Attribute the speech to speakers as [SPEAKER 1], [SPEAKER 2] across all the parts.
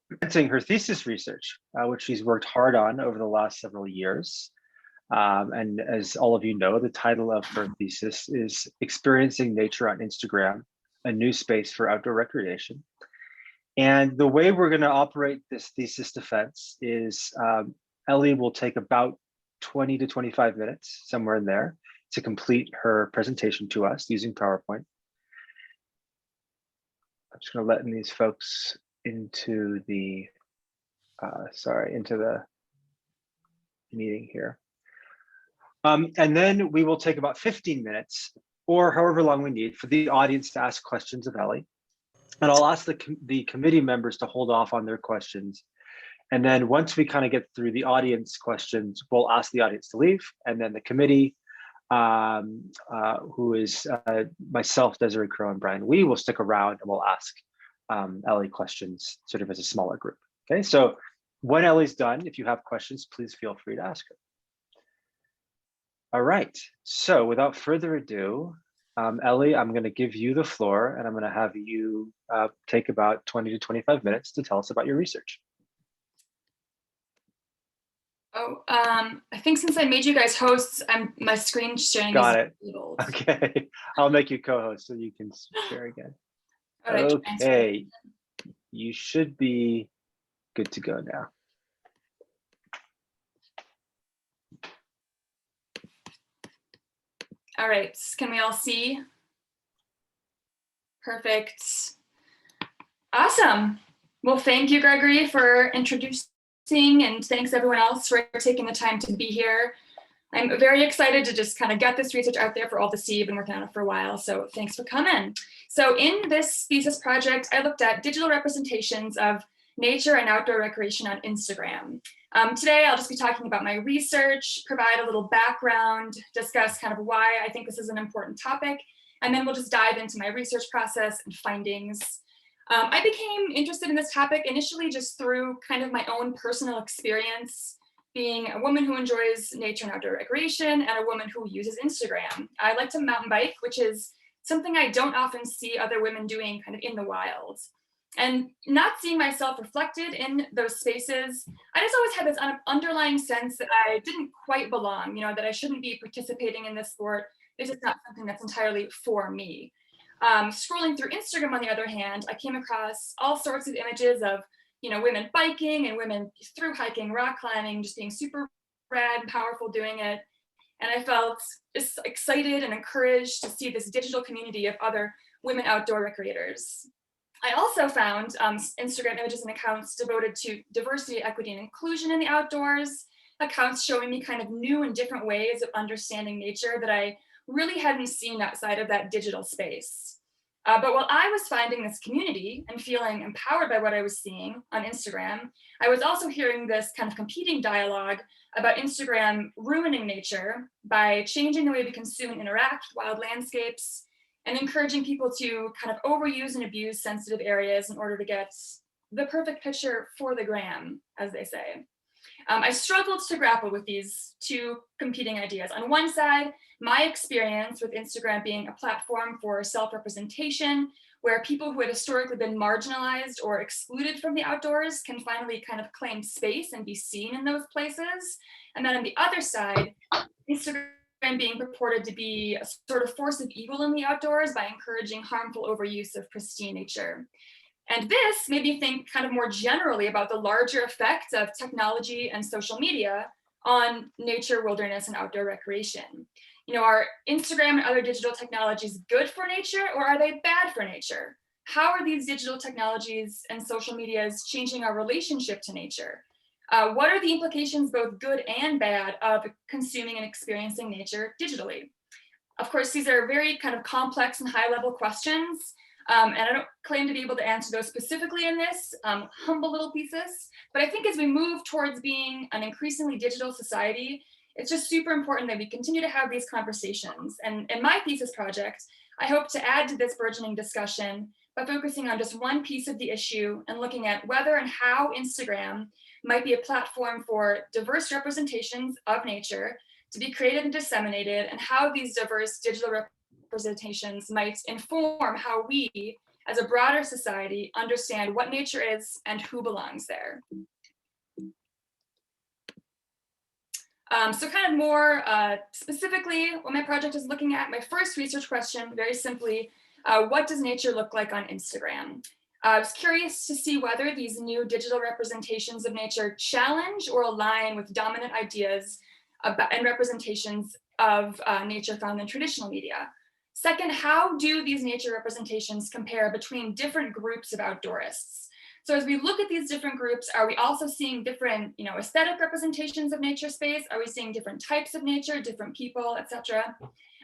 [SPEAKER 1] presenting her thesis research, which she's worked hard on over the last several years. And as all of you know, the title of her thesis is Experiencing Nature on Instagram, a New Space for Outdoor Recreation. And the way we're going to operate this thesis defense is Elly will take about 20 to 25 minutes, somewhere in there, to complete her presentation to us using PowerPoint. I'm just going to let these folks into the, into the meeting here. And then we will take about 15 minutes or however long we need for the audience to ask questions of Elly. And I'll ask the committee members to hold off on their questions. And then once we kind of get through the audience questions, we'll ask the audience to leave. And then the committee, who is myself, Desiree Crow, and Brian Wee, will stick around and we'll ask Elly questions sort of as a smaller group. Okay, so when Elly's done, if you have questions, please feel free to ask her. All right, so without further ado, Elly, I'm going to give you the floor and I'm going to have you take about 20 to 25 minutes to tell us about your research.
[SPEAKER 2] Oh, I think since I made you guys hosts, my screen sharing
[SPEAKER 1] Got
[SPEAKER 2] is
[SPEAKER 1] it.
[SPEAKER 2] disabled.
[SPEAKER 1] Okay, I'll make you co-host so you can share again.
[SPEAKER 2] Right,
[SPEAKER 1] okay, you should be good to go now.
[SPEAKER 2] All right, can we all see? Perfect. Awesome. Well, thank you, Gregory, for introducing, and thanks everyone else for taking the time to be here. I'm very excited to just kind of get this research out there for all to see. I've been working on it for a while, so thanks for coming. So in this thesis project, I looked at digital representations of nature and outdoor recreation on Instagram. Today, I'll just be talking about my research, provide a little background, discuss kind of why I think this is an important topic, and then we'll just dive into my research process and findings. I became interested in this topic initially just through kind of my own personal experience, being a woman who enjoys nature and outdoor recreation and a woman who uses Instagram. I like to mountain bike, which is something I don't often see other women doing kind of in the wild. And not seeing myself reflected in those spaces, I just always had this underlying sense that I didn't quite belong, that I shouldn't be participating in this sport. This is not something that's entirely for me. Scrolling through Instagram, on the other hand, I came across all sorts of images of women biking and women through hiking, rock climbing, just being super rad and powerful doing it. And I felt just excited and encouraged to see this digital community of other women outdoor recreators. I also found Instagram images and accounts devoted to diversity, equity, and inclusion in the outdoors, accounts showing me kind of new and different ways of understanding nature that I really hadn't seen outside of that digital space. But while I was finding this community and feeling empowered by what I was seeing on Instagram, I was also hearing this kind of competing dialogue about Instagram ruining nature by changing the way we consume and interact with wild landscapes, and encouraging people to kind of overuse and abuse sensitive areas in order to get the perfect picture for the gram, as they say. I struggled to grapple with these two competing ideas. On one side, my experience with Instagram being a platform for self-representation, where people who had historically been marginalized or excluded from the outdoors can finally kind of claim space and be seen in those places. And then on the other side, Instagram being purported to be a sort of force of evil in the outdoors by encouraging harmful overuse of pristine nature. And this made me think kind of more generally about the larger effect of technology and social media on nature, wilderness, and outdoor recreation. Are Instagram and other digital technologies good for nature, or are they bad for nature? How are these digital technologies and social medias changing our relationship to nature? What are the implications, both good and bad, of consuming and experiencing nature digitally? Of course, these are very kind of complex and high-level questions, and I don't claim to be able to answer those specifically in this humble little thesis, but I think as we move towards being an increasingly digital society, it's just super important that we continue to have these conversations. And in my thesis project, I hope to add to this burgeoning discussion by focusing on just one piece of the issue and looking at whether and how Instagram might be a platform for diverse representations of nature to be created and disseminated, and how these diverse digital representations might inform how we as a broader society, understand what nature is and who belongs there. So kind of more specifically, what my project is looking at, my first research question, very simply, what does nature look like on Instagram? I was curious to see whether these new digital representations of nature challenge or align with dominant ideas about, and representations of nature found in traditional media. Second, how do these nature representations compare between different groups of outdoorists? So as we look at these different groups, are we also seeing different, aesthetic representations of nature space? Are we seeing different types of nature, different people, etc.?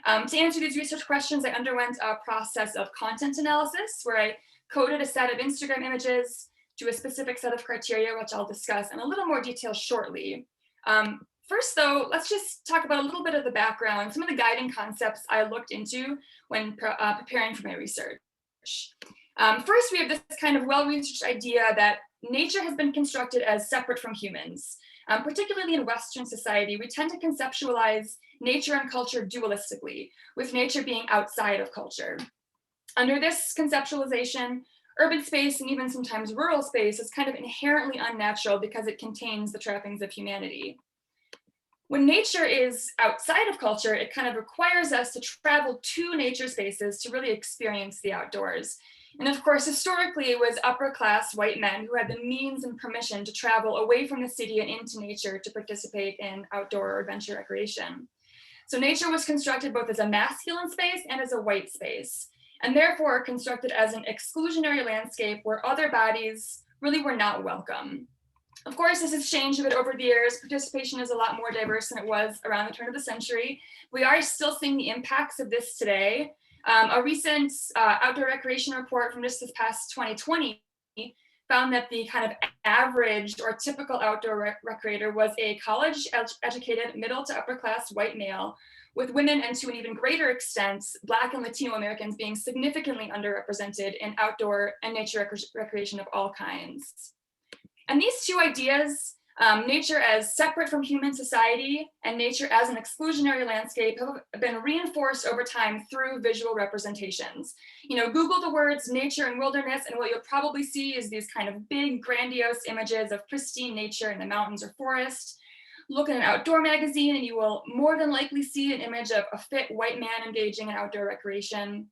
[SPEAKER 2] To answer these research questions, I underwent a process of content analysis where I coded a set of Instagram images to a specific set of criteria, which I'll discuss in a little more detail shortly. First, though, let's just talk about a little bit of the background, some of the guiding concepts I looked into when preparing for my research. First, we have this kind of well-researched idea that nature has been constructed as separate from humans. Particularly in Western society, we tend to conceptualize nature and culture dualistically, with nature being outside of culture. Under this conceptualization, urban space and even sometimes rural space is kind of inherently unnatural because it contains the trappings of humanity. When nature is outside of culture, it kind of requires us to travel to nature spaces to really experience the outdoors. And of course, historically, it was upper-class white men who had the means and permission to travel away from the city and into nature to participate in outdoor or adventure recreation. So nature was constructed both as a masculine space and as a white space, and therefore constructed as an exclusionary landscape where other bodies really were not welcome. Of course, this has changed a bit over the years. Participation is a lot more diverse than it was around the turn of the century. We are still seeing the impacts of this today. A recent outdoor recreation report from just this past 2020 found that the kind of average or typical outdoor recreator was a college-educated, middle to upper class white male, with women and to an even greater extent, Black and Latino Americans being significantly underrepresented in outdoor and nature recreation of all kinds. And these two ideas, nature as separate from human society and nature as an exclusionary landscape, have been reinforced over time through visual representations. Google the words nature and wilderness, and what you'll probably see is these kind of big, grandiose images of pristine nature in the mountains or forest. Look at an outdoor magazine, and you will more than likely see an image of a fit white man engaging in outdoor recreation.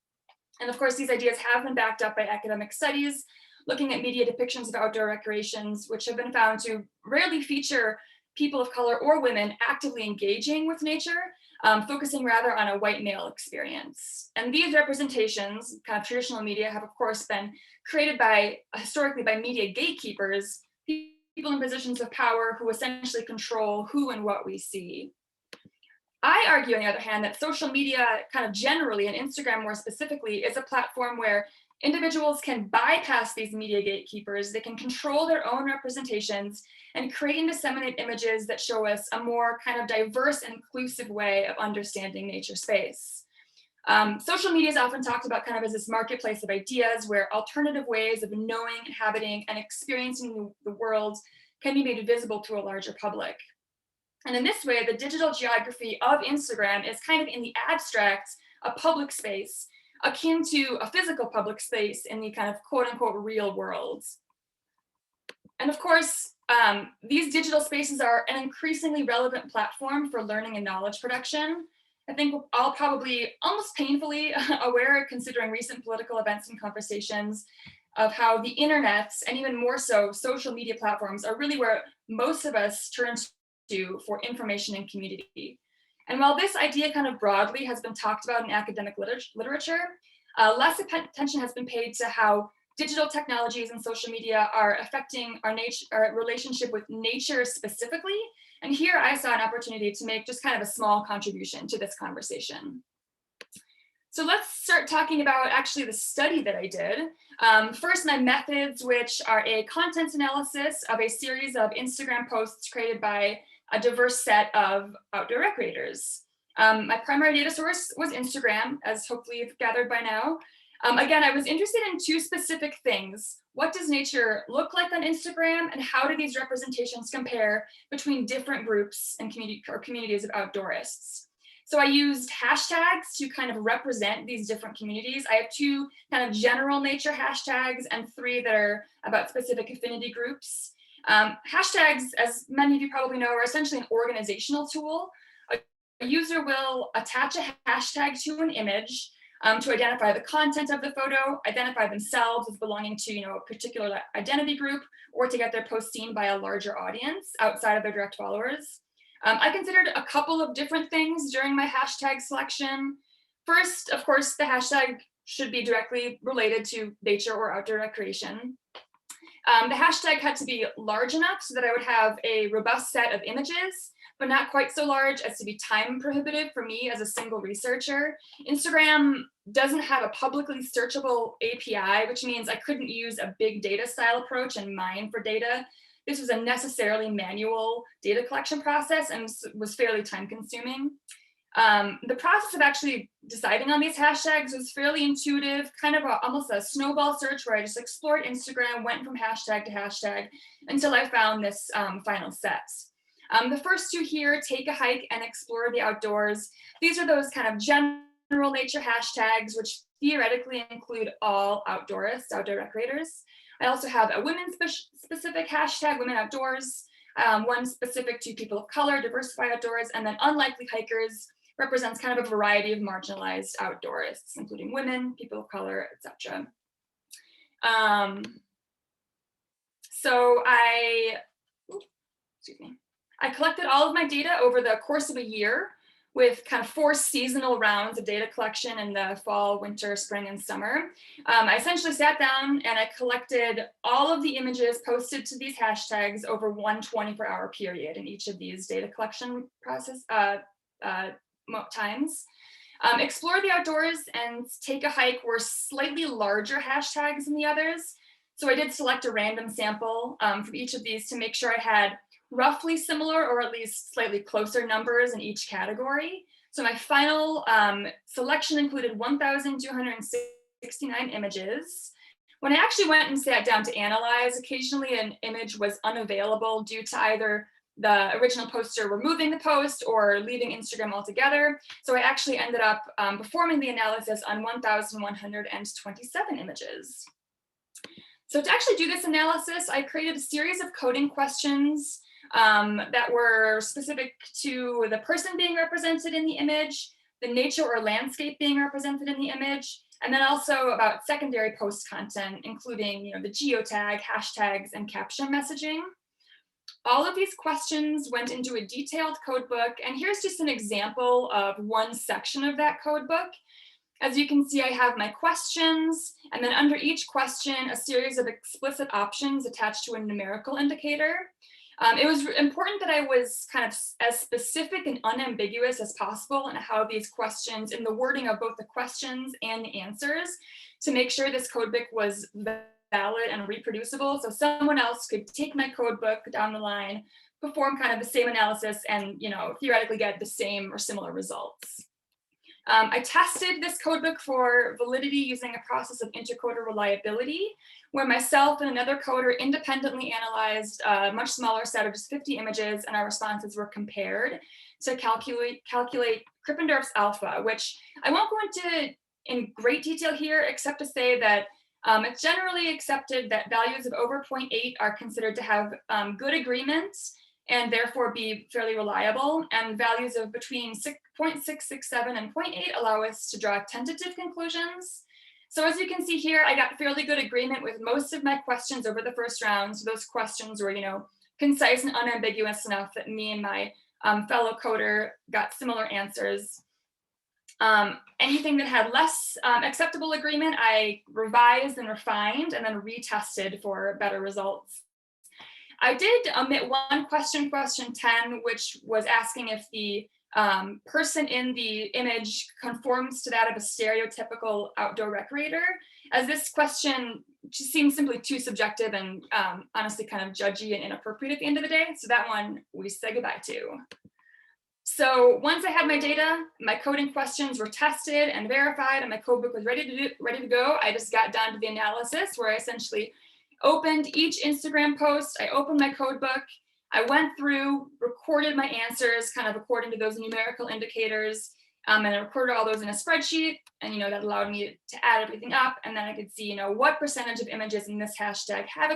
[SPEAKER 2] And of course, these ideas have been backed up by academic studies, looking at media depictions of outdoor recreations, which have been found to rarely feature people of color or women actively engaging with nature, focusing rather on a white male experience. And these representations, kind of traditional media, have of course been created historically by media gatekeepers, people in positions of power who essentially control who and what we see. I argue, on the other hand, that social media kind of generally, and Instagram more specifically, is a platform where individuals can bypass these media gatekeepers. They can control their own representations and create and disseminate images that show us a more kind of diverse and inclusive way of understanding nature space. Social media is often talked about kind of as this marketplace of ideas where alternative ways of knowing, inhabiting, and experiencing the world can be made visible to a larger public. And in this way, the digital geography of Instagram is kind of in the abstract a public space akin to a physical public space in the kind of quote unquote real world. And of course, these digital spaces are an increasingly relevant platform for learning and knowledge production. I think we're all probably almost painfully aware, considering recent political events and conversations, of how the internet, and even more so social media platforms, are really where most of us turn to for information and community. And while this idea kind of broadly has been talked about in academic literature, less attention has been paid to how digital technologies and social media are affecting our relationship with nature specifically. And here I saw an opportunity to make just kind of a small contribution to this conversation. So let's start talking about actually the study that I did. First, my methods, which are a content analysis of a series of Instagram posts created by a diverse set of outdoor recreators. My primary data source was Instagram, as hopefully you've gathered by now. Again, I was interested in two specific things. What does nature look like on Instagram, and how do these representations compare between different groups and communities of outdoorists? So I used hashtags to kind of represent these different communities. I have 2 kind of general nature hashtags and 3 that are about specific affinity groups. Hashtags, as many of you probably know, are essentially an organizational tool. A user will attach a hashtag to an image to identify the content of the photo, identify themselves as belonging to a particular identity group, or to get their post seen by a larger audience outside of their direct followers. I considered a couple of different things during my hashtag selection. First, of course, the hashtag should be directly related to nature or outdoor recreation. The hashtag had to be large enough so that I would have a robust set of images, but not quite so large as to be time prohibitive for me as a single researcher. Instagram doesn't have a publicly searchable API, which means I couldn't use a big data style approach and mine for data. This was a necessarily manual data collection process and was fairly time consuming. The process of actually deciding on these hashtags was fairly intuitive, kind of almost a snowball search where I just explored Instagram, went from hashtag to hashtag until I found this final set. The first 2 here, take a hike and explore the outdoors. These are those kind of general nature hashtags, which theoretically include all outdoorists, outdoor recreators. I also have a women specific hashtag, women outdoors, one specific to people of color, diversify outdoors, and then unlikely hikers represents kind of a variety of marginalized outdoorists, including women, people of color, etc. So I collected all of my data over the course of a year with kind of 4 seasonal rounds of data collection in the fall, winter, spring, and summer. I essentially sat down and I collected all of the images posted to these hashtags over one 24-hour period in each of these data collection process times. Explore the outdoors and take a hike were slightly larger hashtags than the others. So I did select a random sample from each of these to make sure I had roughly similar or at least slightly closer numbers in each category. So my final selection included 1,269 images. When I actually went and sat down to analyze, occasionally an image was unavailable due to either the original poster removing the post or leaving Instagram altogether. So I actually ended up performing the analysis on 1,127 images. So to actually do this analysis, I created a series of coding questions that were specific to the person being represented in the image, the nature or landscape being represented in the image, and then also about secondary post content, including the geotag, hashtags, and caption messaging. All of these questions went into a detailed codebook, and here's just an example of one section of that codebook. As you can see, I have my questions, and then under each question, a series of explicit options attached to a numerical indicator. It was important that I was kind of as specific and unambiguous as possible in how these questions, in the wording of both the questions and the answers, to make sure this codebook was valid and reproducible, so someone else could take my codebook down the line, perform kind of the same analysis, and theoretically get the same or similar results. I tested this codebook for validity using a process of intercoder reliability, where myself and another coder independently analyzed a much smaller set of just 50 images, and our responses were compared to calculate Krippendorf's alpha, which I won't go into in great detail here, except to say that it's generally accepted that values of over 0.8 are considered to have good agreement and therefore be fairly reliable, and values of between 0.667 and 0.8 allow us to draw tentative conclusions. So as you can see here, I got fairly good agreement with most of my questions over the first round. So those questions were, concise and unambiguous enough that me and my fellow coder got similar answers. Anything that had less acceptable agreement, I revised and refined and then retested for better results. I did omit one question, question 10, which was asking if the person in the image conforms to that of a stereotypical outdoor recreator, as this question just seems simply too subjective and honestly kind of judgy and inappropriate at the end of the day. So that one we say goodbye to. So once I had my data, my coding questions were tested and verified, and my codebook was ready to go, I just got down to the analysis, where I essentially opened each Instagram post, I opened my codebook, I went through, recorded my answers kind of according to those numerical indicators, And I recorded all those in a spreadsheet, and that allowed me to add everything up, and then I could see what percentage of images in this hashtag have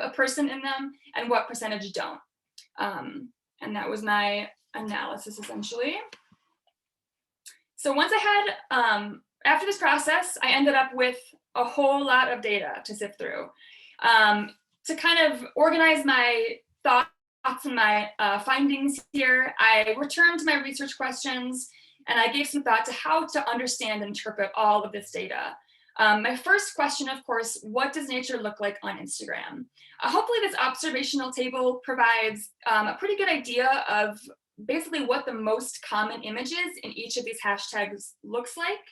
[SPEAKER 2] a person in them, and what percentage don't. And that was my analysis essentially. So once I had, after this process, I ended up with a whole lot of data to sift through. To kind of organize my thoughts and my findings here, I returned to my research questions, and I gave some thought to how to understand and interpret all of this data. My first question, of course, what does nature look like on Instagram? Hopefully this observational table provides a pretty good idea of basically what the most common images in each of these hashtags looks like.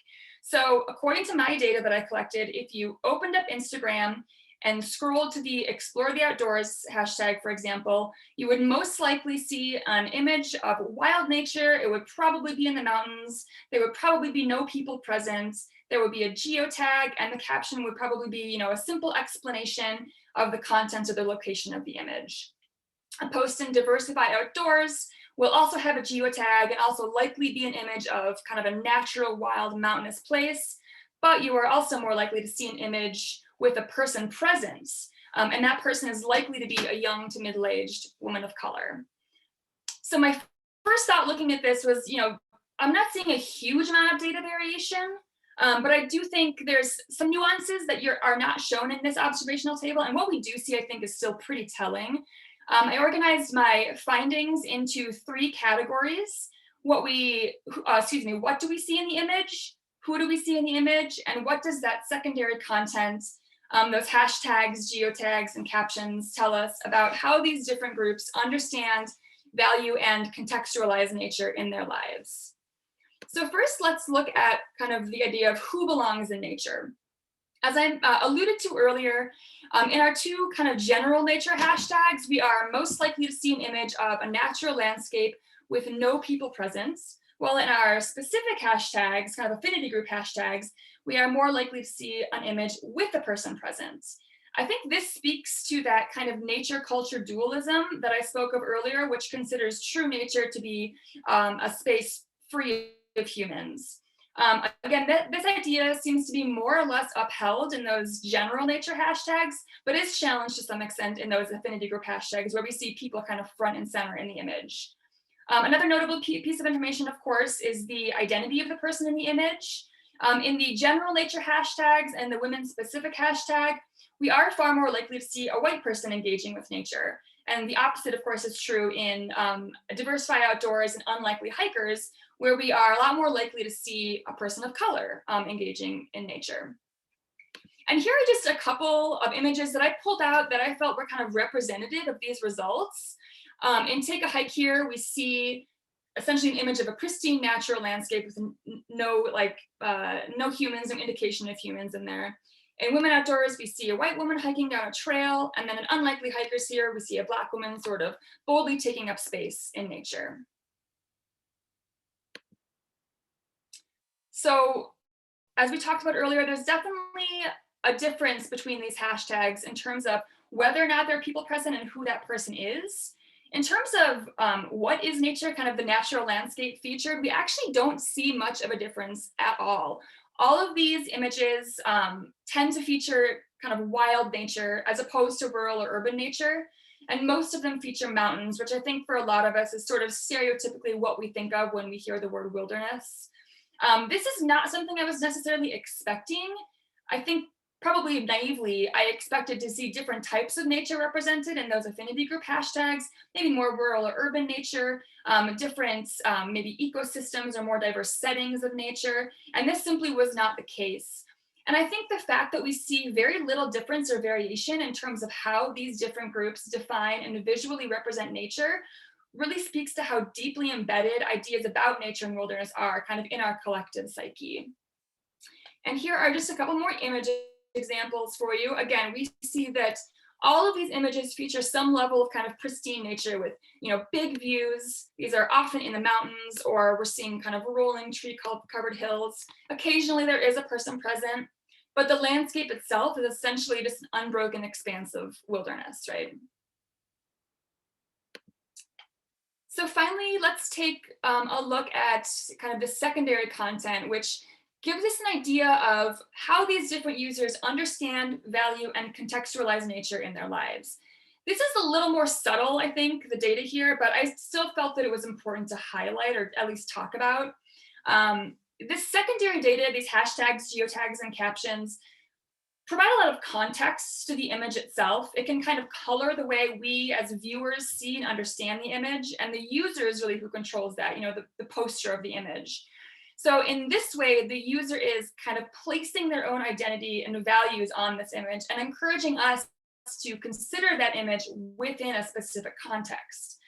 [SPEAKER 2] So according to my data that I collected, if you opened up Instagram and scrolled to the Explore the Outdoors hashtag, for example, you would most likely see an image of wild nature. It would probably be in the mountains. There would probably be no people present. There would be a geotag, and the caption would probably be, a simple explanation of the content or the location of the image. A post in Diversify Outdoors will also have a geotag and also likely be an image of kind of a natural, wild, mountainous place, but you are also more likely to see an image with a person present, and that person is likely to be a young to middle-aged woman of color. So my first thought looking at this was, I'm not seeing a huge amount of data variation, but I do think there's some nuances that are not shown in this observational table, and what we do see, I think, is still pretty telling. I organized my findings into 3 categories. What do we see in the image? Who do we see in the image? And what does that secondary content, those hashtags, geotags, and captions tell us about how these different groups understand, value, and contextualize nature in their lives? So first, let's look at kind of the idea of who belongs in nature. As I alluded to earlier, in our 2 kind of general nature hashtags, we are most likely to see an image of a natural landscape with no people present, while in our specific hashtags, kind of affinity group hashtags, we are more likely to see an image with a person present. I think this speaks to that kind of nature-culture dualism that I spoke of earlier, which considers true nature to be a space free of humans. Again, this idea seems to be more or less upheld in those general nature hashtags, but is challenged to some extent in those affinity group hashtags where we see people kind of front and center in the image. Another notable piece of information, of course, is the identity of the person in the image. In the general nature hashtags and the women-specific hashtag, we are far more likely to see a white person engaging with nature. And the opposite, of course, is true in Diversify Outdoors and Unlikely Hikers, where we are a lot more likely to see a person of color engaging in nature. And here are just a couple of images that I pulled out that I felt were kind of representative of these results. In Take a Hike here, we see essentially an image of a pristine natural landscape with no humans, no indication of humans in there. In Women Outdoors, we see a white woman hiking down a trail, and then in Unlikely Hikers here, we see a Black woman sort of boldly taking up space in nature. So as we talked about earlier, there's definitely a difference between these hashtags in terms of whether or not there are people present and who that person is. In terms of what is nature, kind of the natural landscape featured, we actually don't see much of a difference at all. All of these images tend to feature kind of wild nature as opposed to rural or urban nature. And most of them feature mountains, which I think for a lot of us is sort of stereotypically what we think of when we hear the word wilderness. This is not something I was necessarily expecting. I think probably naively, I expected to see different types of nature represented in those affinity group hashtags, maybe more rural or urban nature, different maybe ecosystems or more diverse settings of nature. And this simply was not the case. And I think the fact that we see very little difference or variation in terms of how these different groups define and visually represent nature really speaks to how deeply embedded ideas about nature and wilderness are kind of in our collective psyche. And here are just a couple more image examples for you. Again, we see that all of these images feature some level of kind of pristine nature with, big views. These are often in the mountains, or we're seeing kind of rolling tree-covered hills. Occasionally there is a person present, but the landscape itself is essentially just an unbroken expanse of wilderness, right? So finally, let's take a look at kind of the secondary content, which gives us an idea of how these different users understand, value, and contextualize nature in their lives. This is a little more subtle, I think, the data here, but I still felt that it was important to highlight or at least talk about. This secondary data, these hashtags, geotags, and captions, provide a lot of context to the image itself. It can kind of color the way we as viewers see and understand the image, and the user is really who controls that, the poster of the image. So in this way, the user is kind of placing their own identity and values on this image and encouraging us to consider that image within a specific context.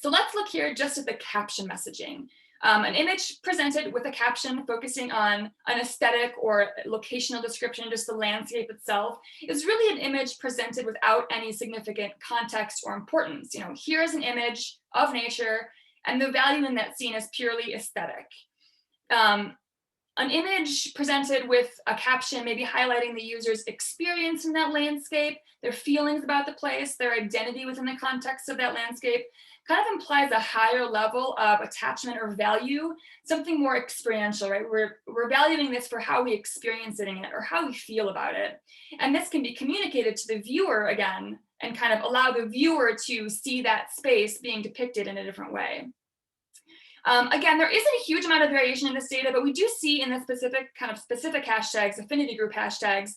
[SPEAKER 2] So let's look here just at the caption messaging. An image presented with a caption focusing on an aesthetic or locational description, just the landscape itself, is really an image presented without any significant context or importance. Here is an image of nature, and the value in that scene is purely aesthetic. An image presented with a caption maybe highlighting the user's experience in that landscape, their feelings about the place, their identity within the context of that landscape, kind of implies a higher level of attachment or value, something more experiential, right? We're valuing this for how we experience it or how we feel about it. And this can be communicated to the viewer again, and kind of allow the viewer to see that space being depicted in a different way. Again, there isn't a huge amount of variation in this data, but we do see in the specific hashtags, affinity group hashtags,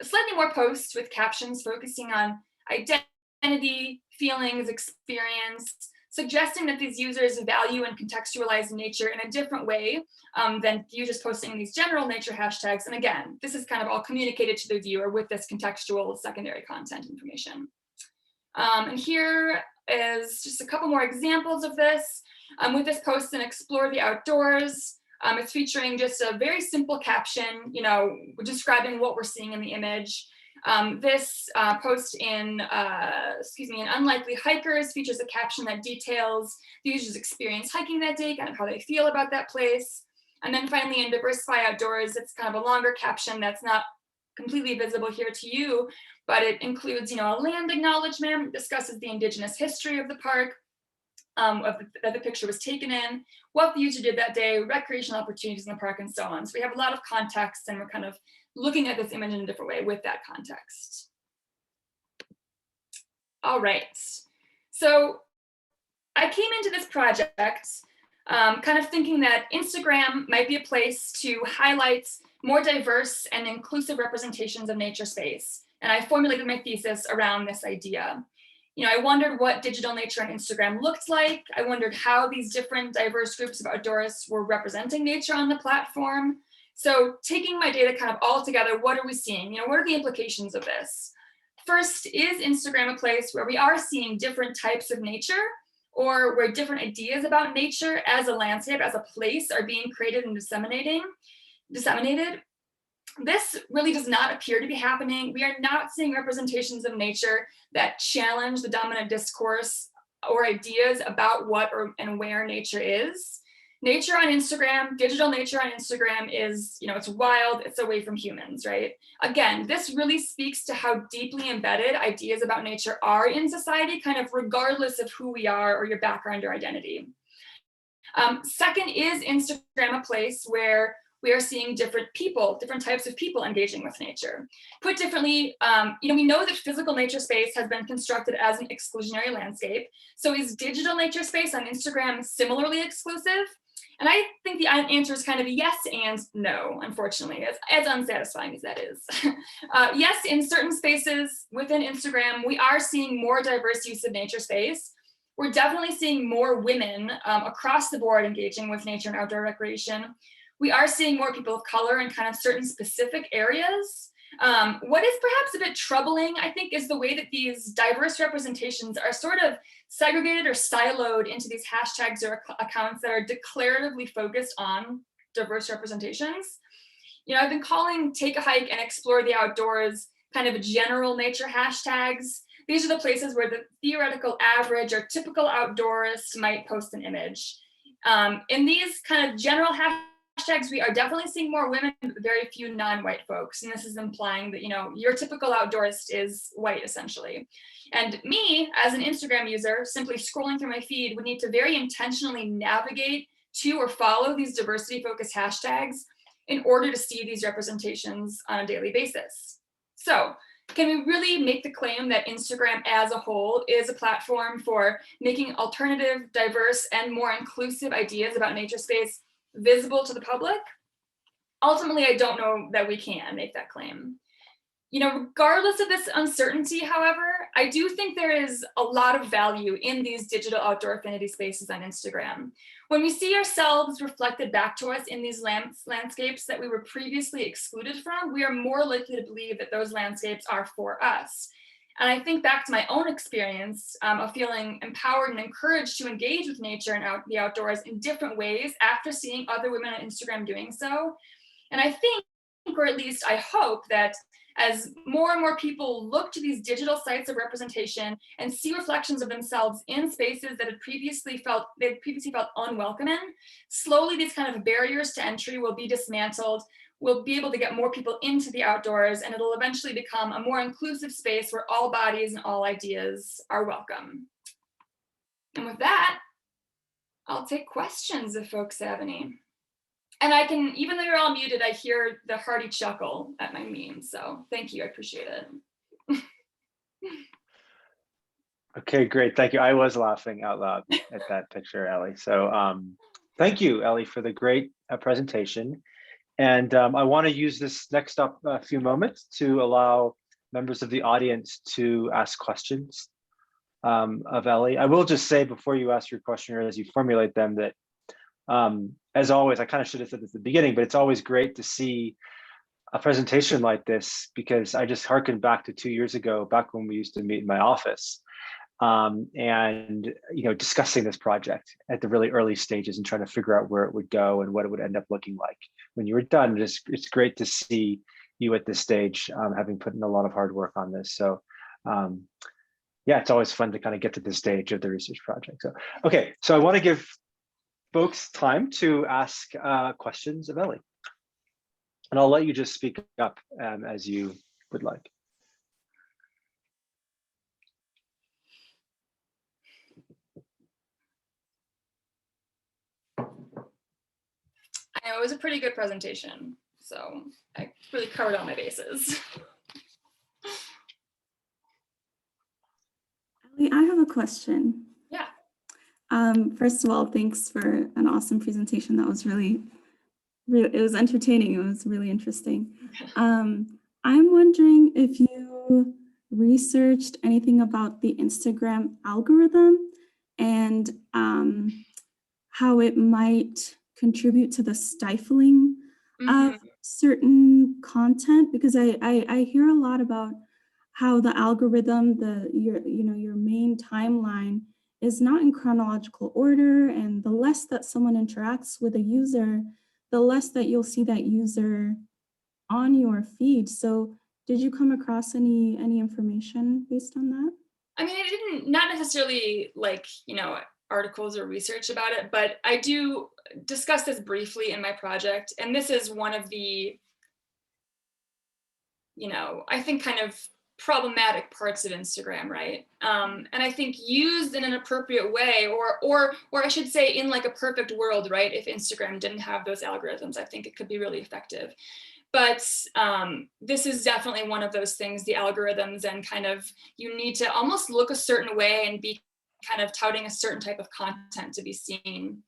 [SPEAKER 2] slightly more posts with captions focusing on identity, feelings, experience, suggesting that these users value and contextualize nature in a different way than users posting these general nature hashtags. And again, this is kind of all communicated to the viewer with this contextual secondary content information. And here is just a couple more examples of this. With this post in Explore the Outdoors, it's featuring just a very simple caption, describing what we're seeing in the image. This post in Unlikely Hikers features a caption that details the user's experience hiking that day, kind of how they feel about that place. And then finally in Diversify Outdoors, it's kind of a longer caption that's not completely visible here to you, but it includes, a land acknowledgement, discusses the indigenous history of the park, that the picture was taken in, what the user did that day, recreational opportunities in the park, and so on. So we have a lot of context, and we're kind of looking at this image in a different way with that context. All right, so I came into this project kind of thinking that Instagram might be a place to highlight more diverse and inclusive representations of nature space. And I formulated my thesis around this idea. I wondered what digital nature on Instagram looked like. I wondered how these different diverse groups of outdoorists were representing nature on the platform. So taking my data kind of all together, what are we seeing? What are the implications of this? First, is Instagram a place where we are seeing different types of nature, or where different ideas about nature as a landscape, as a place, are being created and disseminated? This really does not appear to be happening. We are not seeing representations of nature that challenge the dominant discourse or ideas about what and where nature is. Nature on Instagram, digital nature on Instagram is, it's wild, it's away from humans, right? Again, this really speaks to how deeply embedded ideas about nature are in society, kind of regardless of who we are or your background or identity. Second, is Instagram a place where we are seeing different types of people engaging with nature? Put differently, we know that physical nature space has been constructed as an exclusionary landscape. So is digital nature space on Instagram similarly exclusive? And I think the answer is kind of yes and no, unfortunately, as unsatisfying as that is. Yes, in certain spaces within Instagram, we are seeing more diverse use of nature space. We're definitely seeing more women across the board engaging with nature and outdoor recreation. We are seeing more people of color in kind of certain specific areas. What is perhaps a bit troubling, I think, is the way that these diverse representations are sort of segregated or siloed into these hashtags or accounts that are declaratively focused on diverse representations. I've been calling Take a Hike and Explore the Outdoors kind of general nature hashtags. These are the places where the theoretical average or typical outdoorist might post an image. In these kind of general hashtags, hashtags, we are definitely seeing more women, but very few non-white folks. And this is implying that, your typical outdoorist is white, essentially. And me, as an Instagram user, simply scrolling through my feed would need to very intentionally navigate to or follow these diversity-focused hashtags in order to see these representations on a daily basis. So, can we really make the claim that Instagram as a whole is a platform for making alternative, diverse, and more inclusive ideas about nature space visible to the public? Ultimately, I don't know that we can make that claim. Regardless of this uncertainty, however, I do think there is a lot of value in these digital outdoor affinity spaces on Instagram. When we see ourselves reflected back to us in these landscapes that we were previously excluded from, we are more likely to believe that those landscapes are for us. And I think back to my own experience of feeling empowered and encouraged to engage with nature and the outdoors in different ways after seeing other women on Instagram doing so. And I think, or at least I hope, that as more and more people look to these digital sites of representation and see reflections of themselves in spaces that they'd previously felt unwelcome in, slowly these kind of barriers to entry will be dismantled. We'll be able to get more people into the outdoors, and it'll eventually become a more inclusive space where all bodies and all ideas are welcome. And with that, I'll take questions if folks have any. And I can, even though you're all muted, I hear the hearty chuckle at my meme. So thank you, I appreciate it.
[SPEAKER 1] Okay, great, thank you. I was laughing out loud at that picture, Elly. So thank you, Elly, for the great presentation. And I want to use this next up few moments to allow members of the audience to ask questions of Elly. I will just say before you ask your question or as you formulate them that as always, I kind of should have said this at the beginning, but it's always great to see a presentation like this because I just harkened back to 2 years ago, back when we used to meet in my office and discussing this project at the really early stages and trying to figure out where it would go and what it would end up looking like when you were done. It's great to see you at this stage, having put in a lot of hard work on this. So yeah, it's always fun to kind of get to this stage of the research project. So okay, so I want to give folks time to ask questions of Elly. And I'll let you just speak up as you would like.
[SPEAKER 2] I know it was a pretty good presentation, so I really covered all my bases.
[SPEAKER 3] Elly, I have a question.
[SPEAKER 2] Yeah.
[SPEAKER 3] First of all, thanks for an awesome presentation. That was really, it was entertaining. It was really interesting. I'm wondering if you researched anything about the Instagram algorithm and how it might contribute to the stifling of certain content, because I hear a lot about how the algorithm, your main timeline is not in chronological order, and the less that someone interacts with a user, the less that you'll see that user on your feed. So did you come across any information based on that?
[SPEAKER 2] I mean, I didn't, not necessarily articles or research about it, but I do discuss this briefly in my project. And this is one of the, I think kind of problematic parts of Instagram, right? And I think used in an appropriate way, or I should say in like a perfect world, right? If Instagram didn't have those algorithms, I think it could be really effective. But this is definitely one of those things, the algorithms, and kind of, you need to almost look a certain way and be kind of touting a certain type of content to be seen.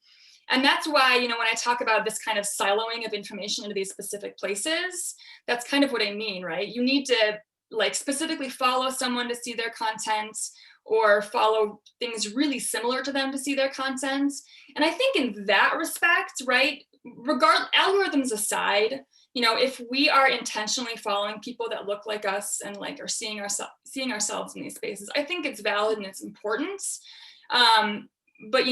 [SPEAKER 2] And that's why, when I talk about this kind of siloing of information into these specific places, that's kind of what I mean, right? You need to like specifically follow someone to see their content, or follow things really similar to them to see their content. And I think in that respect, right, algorithms aside, if we are intentionally following people that look like us and like are seeing ourselves in these spaces, I think it's valid and it's important. But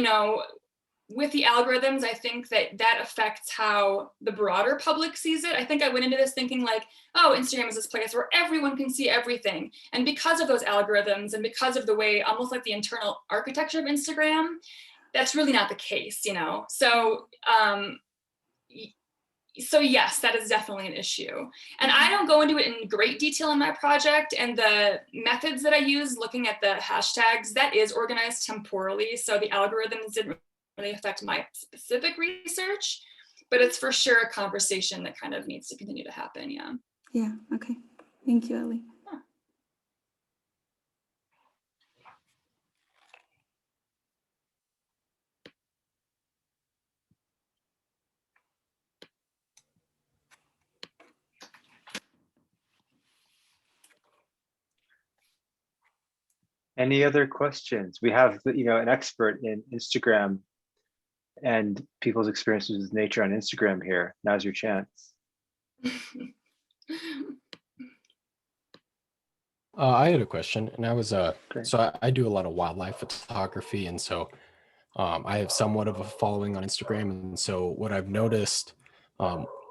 [SPEAKER 2] with the algorithms, I think that affects how the broader public sees it. I think I went into this thinking like, oh, Instagram is this place where everyone can see everything. And because of those algorithms and because of the way, almost like the internal architecture of Instagram, that's really not the case, So So yes, that is definitely an issue. And I don't go into it in great detail in my project, and the methods that I use looking at the hashtags, that is organized temporally. So the algorithms didn't really affect my specific research, but it's for sure a conversation that kind of needs to continue to happen. Yeah.
[SPEAKER 3] Yeah, okay. Thank you, Elly.
[SPEAKER 1] Any other questions? We have, an expert in Instagram and people's experiences with nature on Instagram here. Now's your chance.
[SPEAKER 4] I had a question, and I was
[SPEAKER 1] Great.
[SPEAKER 4] so I do a lot of wildlife photography, and so I have somewhat of a following on Instagram, and so what I've noticed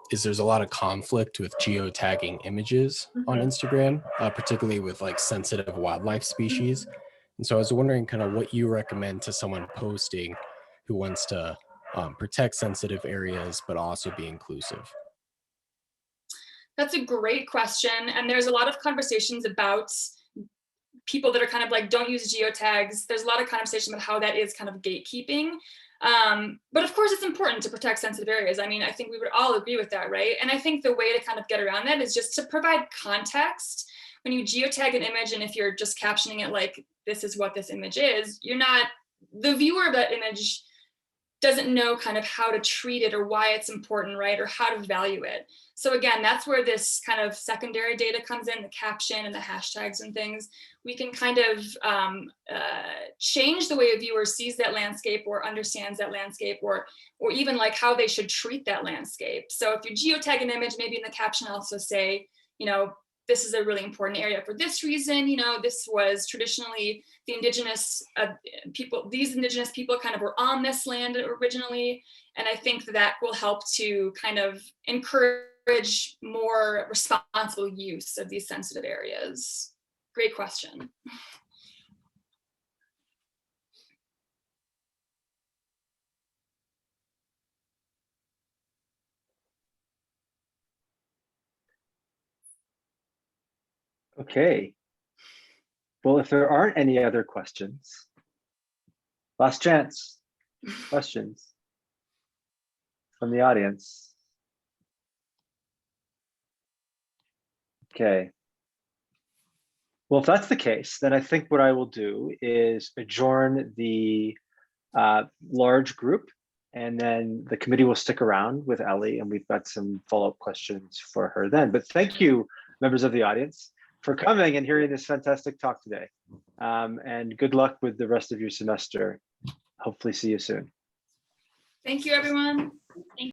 [SPEAKER 4] is there's a lot of conflict with geotagging images on Instagram, particularly with like sensitive wildlife species. And so I was wondering kind of what you recommend to someone posting who wants to protect sensitive areas, but also be inclusive.
[SPEAKER 2] That's a great question. And there's a lot of conversations about people that are kind of like, don't use geotags. There's a lot of conversation about how that is kind of gatekeeping. But of course, it's important to protect sensitive areas. I mean, I think we would all agree with that, right? And I think the way to kind of get around that is just to provide context. When you geotag an image, and if you're just captioning it like, this is what this image is, the viewer of that image doesn't know kind of how to treat it or why it's important, right? Or how to value it. So again, that's where this kind of secondary data comes in, the caption and the hashtags and things. We can kind of change the way a viewer sees that landscape or understands that landscape, or even like how they should treat that landscape. So if you geotag an image, maybe in the caption also say, this is a really important area for this reason. This was traditionally the indigenous people, these indigenous people kind of were on this land originally. And I think that will help to kind of encourage more responsible use of these sensitive areas. Great question.
[SPEAKER 1] Okay. Well, if there aren't any other questions, last chance. Questions from the audience. Okay. Well, if that's the case, then I think what I will do is adjourn the large group, and then the committee will stick around with Elly, and we've got some follow-up questions for her then. But thank you, members of the audience, for coming and hearing this fantastic talk today. And good luck with the rest of your semester. Hopefully see you soon.
[SPEAKER 2] Thank you, everyone. Thank you.